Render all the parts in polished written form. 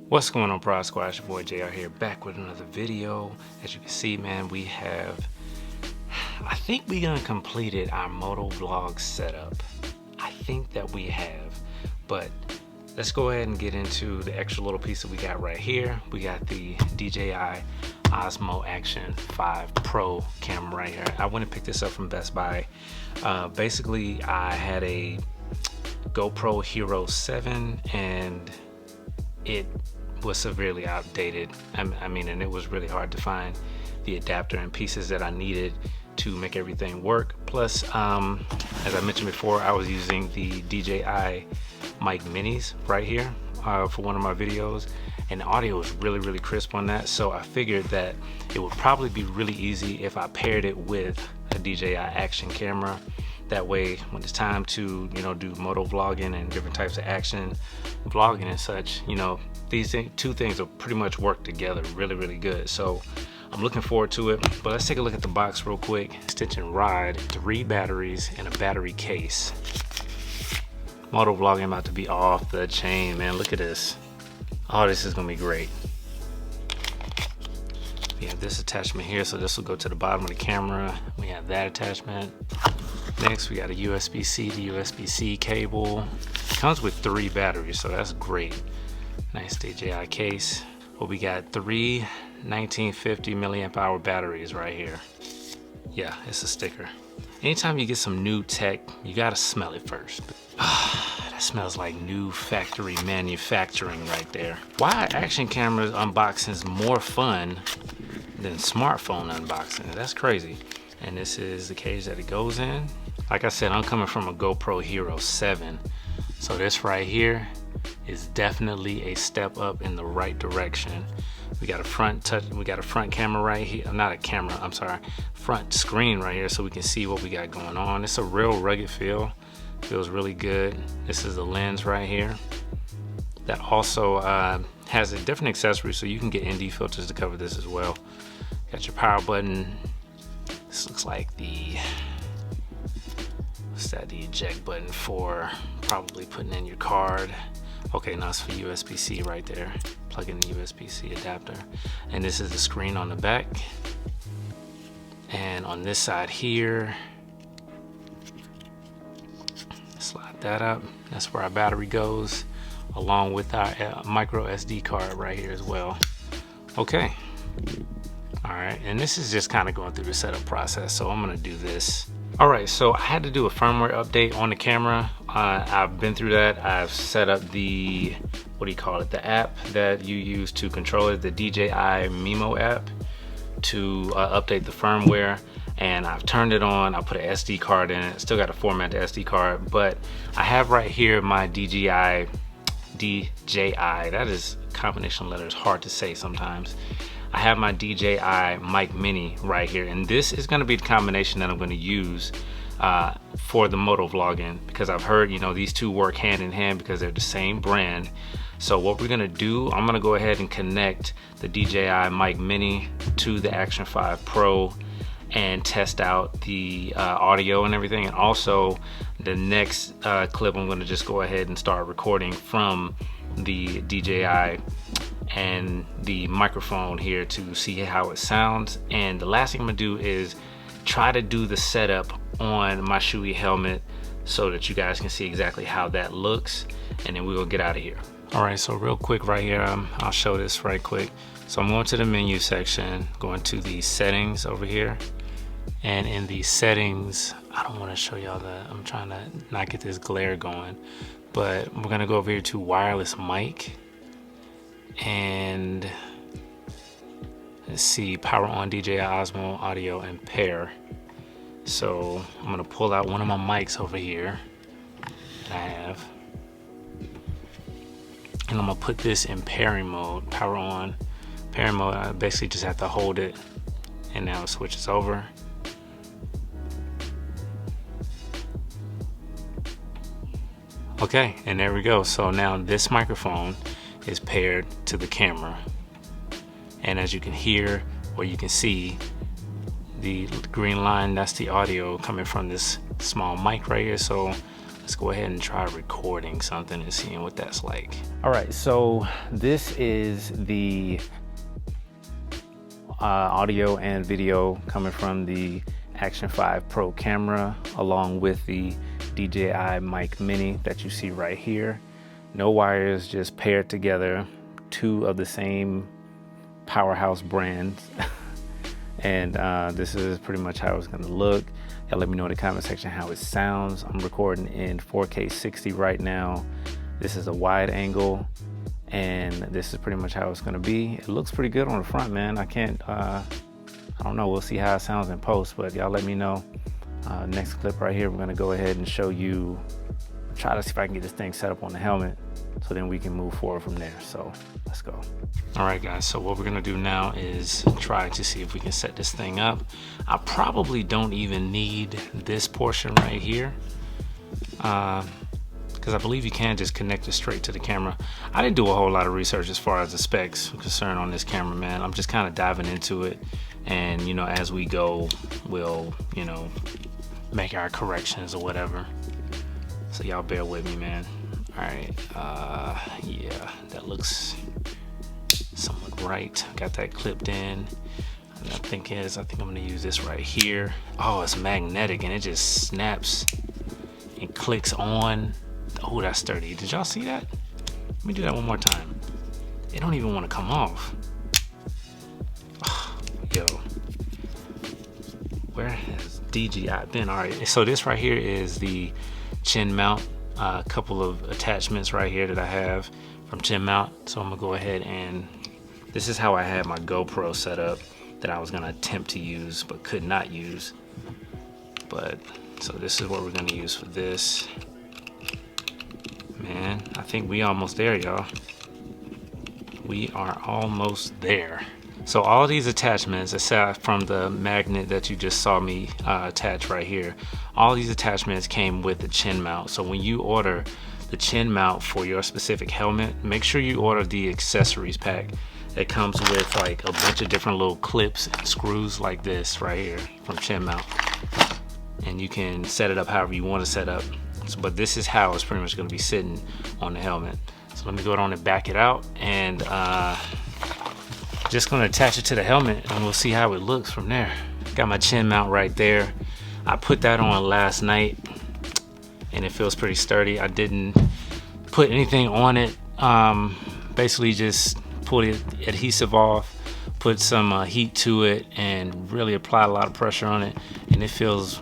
What's going on, Prod Squad? It's your boy JR here, back with another video. As you can see, man, I think we done completed our Moto Vlog setup. I think that we have, but let's go ahead and get into the extra little piece that we got right here. We got the DJI Osmo Action 5 Pro camera right here. I went and picked this up from Best Buy. Basically, I had a GoPro Hero 7 and it was severely outdated. I mean, and it was really hard to find the adapter and pieces that I needed to make everything work. Plus, as I mentioned before, I was using the DJI mic minis right here for one of my videos, and the audio was really crisp on that. So I figured that it would probably be really easy if I paired it with a DJI action camera. That way, when it's time to, do moto vlogging and different types of action vlogging and such, these two things will pretty much work together really good. So I'm looking forward to it. But let's take a look at the box real quick. Extension rod, 3 batteries, and a battery case. Moto vlogging about to be off the chain, man. Look at this. Oh, this is gonna be great. We have this attachment here, so this will go to the bottom of the camera. We have that attachment. Next, we got a USB-C to USB-C cable. Comes with 3 batteries, so that's great. Nice DJI case. Well, we got 3 1950 milliamp hour batteries right here. Yeah, it's a sticker. Anytime you get some new tech, you gotta smell it first. That smells like new factory manufacturing right there. Why are action cameras unboxings more fun than smartphone unboxing? That's crazy. And this is the cage that it goes in. Like I said, I'm coming from a GoPro Hero 7. So this right here is definitely a step up in the right direction. We got a front camera right here. Not a camera, I'm sorry. Front screen right here so we can see what we got going on. It's a real rugged feel. Feels really good. This is the lens right here. That also has a different accessory, so you can get ND filters to cover this as well. Got your power button. This looks like the eject button for probably putting in your card. Okay, now it's for USB-C right there. Plug in the USB-C adapter. And this is the screen on the back. And on this side here, slide that up. That's where our battery goes, along with our micro SD card right here as well. Okay. All right, and this is just kind of going through the setup process, so I'm gonna do this. All right, so I had to do a firmware update on the camera. I've been through that. I've set up the, the app that you use to control it, the DJI Mimo app, to update the firmware. And I've turned it on. I put an SD card in it. Still got to format the SD card, but I have right here my DJI, that is combination letters, hard to say sometimes. I have my DJI mic mini right here, and this is going to be the combination that I'm going to use for the moto vlogging, because I've heard these two work hand in hand because they're the same brand. So what we're going to do, I'm going to go ahead and connect the DJI mic mini to the Action 5 Pro and test out the audio and everything. And also the next clip, I'm going to just go ahead and start recording from the DJI and the microphone here to see how it sounds. And the last thing I'm gonna do is try to do the setup on my Shui helmet so that you guys can see exactly how that looks, and then we will get out of here. All right, so real quick right here, I'll show this right quick. So I'm going to the menu section, going to the settings over here, and in the settings, I don't want to show y'all that. I'm trying to not get this glare going, but we're gonna go over here to wireless mic. And let's see, power on DJI Osmo audio and pair. So I'm gonna pull out one of my mics over here that I have, and I'm gonna put this in pairing mode, power on, pairing mode. I basically just have to hold it, and now it switches over. Okay, and there we go. So now this microphone is paired to the camera, and as you can hear or you can see, the green line, that's the audio coming from this small mic right here. So let's go ahead and try recording something and seeing what that's like. All right, so this is the audio and video coming from the Action 5 Pro camera, along with the DJI Mic Mini that you see right here. No wires, just paired together, two of the same powerhouse brands. And this is pretty much how it's gonna look. Y'all let me know in the comment section how it sounds. I'm recording in 4K 60 right now. This is a wide angle, and this is pretty much how it's gonna be. It looks pretty good on the front, man. I don't know, we'll see how it sounds in post, but y'all let me know. Next clip right here, we're gonna go ahead and show you, try to see if I can get this thing set up on the helmet, so then we can move forward from there. So let's go. All right, guys, so what we're gonna do now is try to see if we can set this thing up. I probably don't even need this portion right here, because I believe you can just connect it straight to the camera. I didn't do a whole lot of research as far as the specs concerned on this camera, man. I'm just kind of diving into it, and you know, as we go, we'll, you know, make our corrections or whatever. So y'all bear with me, man. All right, yeah, that looks somewhat right. Got that clipped in. And I think I'm gonna use this right here. Oh, it's magnetic and it just snaps and clicks on. Oh, that's sturdy. Did y'all see that? Let me do that one more time. It don't even want to come off. Oh, yo, where has DJI been? All right, so this right here is the chin mount. A couple of attachments right here that I have from chin mount. So I'm gonna go ahead, and this is how I had my GoPro set up that I was gonna attempt to use but could not use. But so this is what we're gonna use for this. Man, I think we almost there, y'all. We are almost there. So all these attachments, aside from the magnet that you just saw me attach right here, all these attachments came with the chin mount. So when you order the chin mount for your specific helmet, make sure you order the accessories pack. It comes with like a bunch of different little clips and screws like this right here from chin mount. And you can set it up however you want to set up. So, but this is how it's pretty much going to be sitting on the helmet. So let me go on and back it out, and just gonna attach it to the helmet, and we'll see how it looks from there. Got my chin mount right there. I put that on last night and it feels pretty sturdy. I didn't put anything on it. Basically just pull the adhesive off, put some heat to it, and really apply a lot of pressure on it, and it feels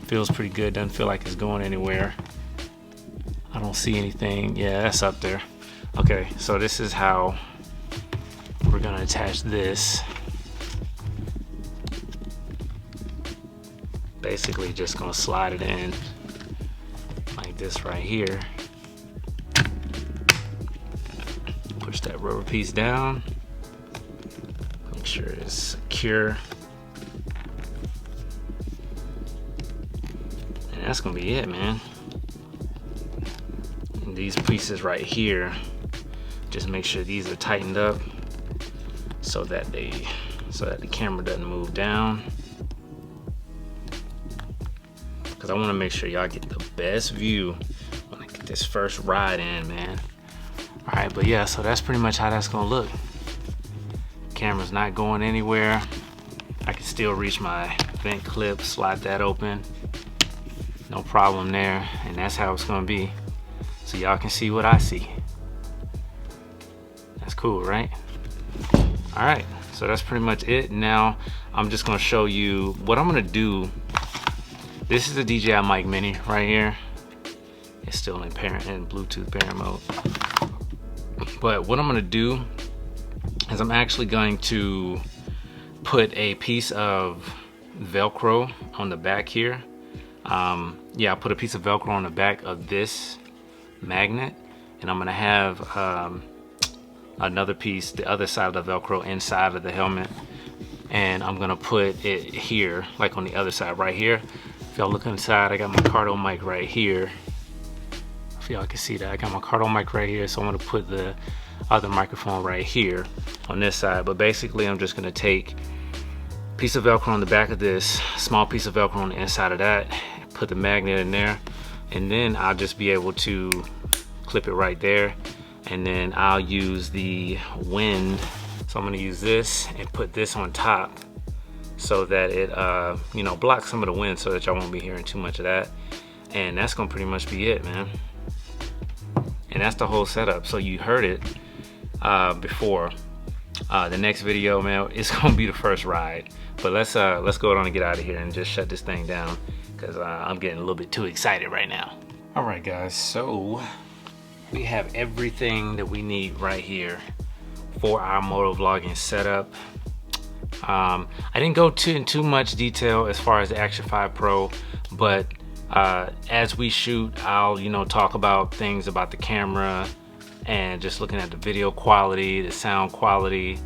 pretty good. Doesn't feel like it's going anywhere. I don't see anything. Yeah, that's up there. Okay, so this is how we're gonna attach this. Basically just gonna slide it in like this right here. Push that rubber piece down. Make sure it's secure. And that's gonna be it, man. And these pieces right here, just make sure these are tightened up so that the camera doesn't move down, because I want to make sure y'all get the best view when I get this first ride in, man. All right, but yeah, so that's pretty much how that's gonna look. Camera's not going anywhere. I can still reach my vent clip, slide that open, no problem there, and that's how it's gonna be. So y'all can see what I see. That's cool, right? All right, so that's pretty much it. Now I'm just gonna show you what I'm gonna do. This is the DJI Mic Mini right here. It's still in Bluetooth parent mode. But what I'm gonna do is I'm actually going to put a piece of Velcro on the back here. Yeah, I put a piece of Velcro on the back of this magnet, and I'm gonna have another piece, the other side of the Velcro, inside of the helmet, and I'm gonna put it here, like on the other side right here. If y'all look inside, I got my Cardo mic right here. If y'all can see that, I got my Cardo mic right here, so I'm gonna put the other microphone right here on this side. But basically I'm just gonna take a piece of Velcro on the back of this, small piece of Velcro on the inside of that, put the magnet in there, and then I'll just be able to clip it right there, and then I'll use the wind. So I'm gonna use this and put this on top so that it you know, blocks some of the wind so that y'all won't be hearing too much of that. And that's gonna pretty much be it, man. And that's the whole setup. So you heard it before. The next video, man, it's gonna be the first ride. But let's go on and get out of here and just shut this thing down, because I'm getting a little bit too excited right now. All right, guys, so we have everything that we need right here for our moto vlogging setup. I didn't go in too much detail as far as the Action 5 Pro, but as we shoot, I'll, you know, talk about things about the camera and just looking at the video quality, the sound quality.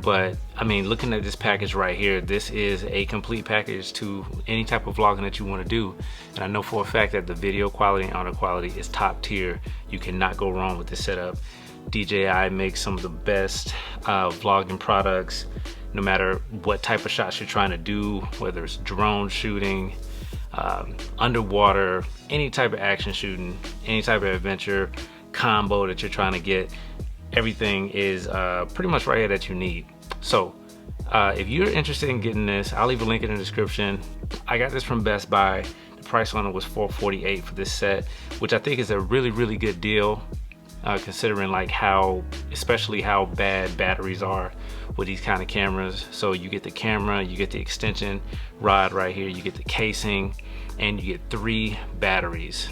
But I mean, looking at this package right here, this is a complete package to any type of vlogging that you want to do. And I know for a fact that the video quality and audio quality is top tier. You cannot go wrong with this setup. DJI makes some of the best vlogging products, no matter what type of shots you're trying to do, whether it's drone shooting, underwater, any type of action shooting, any type of adventure combo that you're trying to get. Everything is pretty much right here that you need. So if you're interested in getting this, I'll leave a link in the description. I got this from Best Buy. The price on it was $448 for this set, which I think is a really good deal, considering like especially how bad batteries are with these kind of cameras. So you get the camera, you get the extension rod right here, you get the casing, and you get 3 batteries.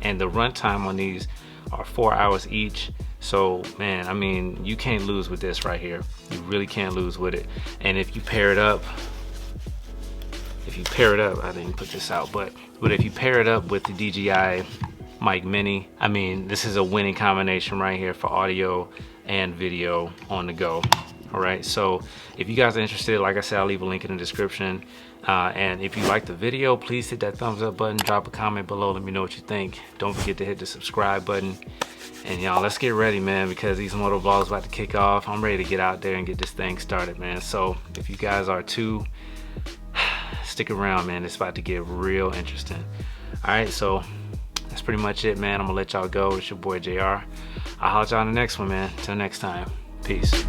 And the runtime on these are 4 hours each. So man, I mean, you can't lose with this right here. You really can't lose with it. And if you pair it up, I didn't put this out, but if you pair it up with the DJI Mic Mini, I mean, this is a winning combination right here for audio and video on the go. All right, so if you guys are interested, like I said, I'll leave a link in the description. And if you like the video, please hit that thumbs up button, drop a comment below, let me know what you think. Don't forget to hit the subscribe button. And y'all, let's get ready, man, because these moto vlogs about to kick off. I'm ready to get out there and get this thing started, man. So if you guys are too, stick around, man. It's about to get real interesting. All right, so that's pretty much it, man. I'm gonna let y'all go. It's your boy JR. I'll holler at y'all on the next one, man. Till next time, peace.